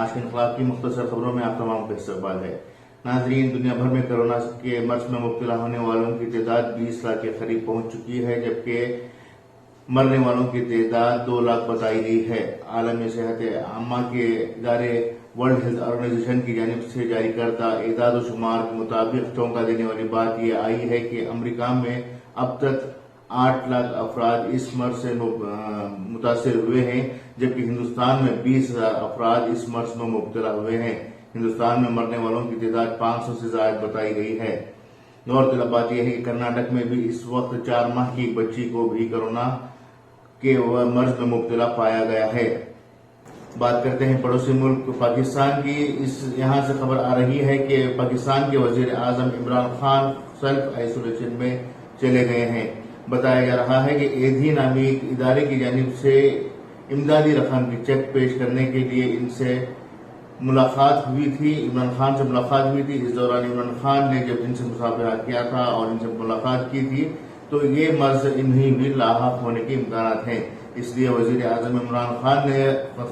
آج کے انقلاب کی مختصر خبروں میں آپ تمام کا استقبال ہے۔ ناظرین، دنیا بھر میں کورونا کے مرض میں مبتلا ہونے والوں کی تعداد 20 لاکھ کے قریب پہنچ چکی ہے، جبکہ مرنے والوں کی تعداد 2 لاکھ بتائی گئی ہے۔ عالمی صحت عامہ کے ادارے ورلڈ ہیلتھ آرگنائزیشن کی جانب سے جاری کردہ اعداد و شمار کے مطابق چونکا دینے والی بات یہ آئی ہے کہ امریکہ میں اب تک 8 لاکھ افراد اس مرض سے متاثر ہوئے ہیں، جبکہ ہندوستان میں 20,000 افراد اس مرض میں مبتلا ہوئے ہیں۔ ہندوستان میں مرنے والوں کی تعداد 500 سے زائد بتائی گئی ہے۔ غور طلب بات یہ ہے کہ کرناٹک میں بھی اس وقت 4 ماہ کی ایک بچی کو بھی کورونا کے مرض میں مبتلا پایا گیا ہے۔ بات کرتے ہیں پڑوسی ملک پاکستان کی۔ یہاں سے خبر آ رہی ہے کہ پاکستان کے وزیر اعظم عمران خان سیلف آئسولیشن میں چلے گئے ہیں۔ بتایا جا رہا ہے کہ ایدھی نامی ایک ادارے کی جانب سے امدادی رقم کی چیک پیش کرنے کے لیے ان سے ملاقات ہوئی تھی، عمران خان سے ملاقات ہوئی تھی۔ اس دوران عمران خان نے جب ان سے مصافحہ کیا تھا اور ان سے ملاقات کی تھی تو یہ مرض انہیں بھی لاحق ہونے کے امکانات ہیں۔ اس لیے وزیر اعظم عمران خان نے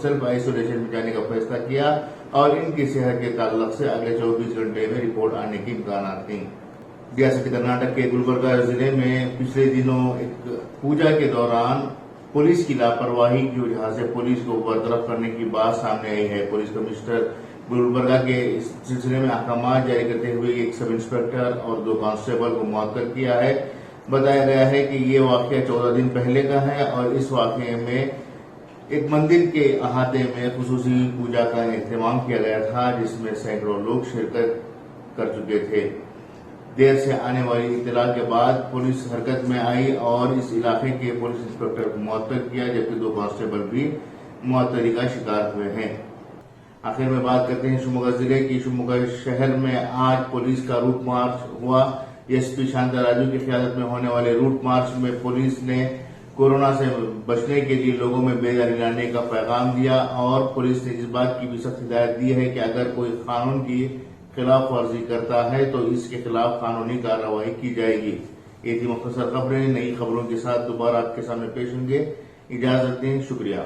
سیلف آئسولیشن میں جانے کا فیصلہ کیا اور ان کی صحت کے تعلق سے اگلے 24 گھنٹے میں رپورٹ آنے کے امکانات ہیں۔ ریاست کرناٹک کے گلبرگہ ضلع میں پچھلے دنوں ایک پوجا کے دوران پولیس کی لاپرواہی کی وجہ سے پولیس کو برطرف کرنے کی بات سامنے آئی ہے۔ پولیس کمشنر گلبرگہ کے اس سلسلے میں احکامات جاری کرتے ہوئے ایک سب انسپکٹر اور 2 کانسٹیبل کو معطل کیا ہے۔ بتایا گیا ہے کہ یہ واقعہ 14 دن پہلے کا ہے اور اس واقعے میں ایک مندر کے احاطے میں خصوصی پوجا کا اہتمام کیا گیا تھا، جس میں سینکڑوں لوگ شرکت کر چکے تھے۔ دیر سے آنے والی اطلاع کے بعد پولیس حرکت میں آئی اور اس علاقے کے پولیس انسپکٹر کو معطل کیا، جبکہ 2 کانسٹیبل بھی معطلی کا شکار ہوئے ہیں۔ آخر میں بات کرتے ہیں شیموگا ضلع کی۔ شیموگا شہر میں آج پولیس کا روٹ مارچ ہوا۔ ایس پی شانتا راجو کی قیادت میں ہونے والے روٹ مارچ میں پولیس نے کورونا سے بچنے کے لیے لوگوں میں بیداری لانے کا پیغام دیا اور پولیس نے اس بات کی بھی سخت ہدایت دی ہے کہ اگر کوئی قانون کی خلاف ورزی کرتا ہے تو اس کے خلاف قانونی کارروائی کی جائے گی۔ یہ تھی مختصر خبریں۔ نئی خبروں کے ساتھ دوبارہ آپ کے سامنے پیش ہوں گے۔ اجازت دیں، شکریہ۔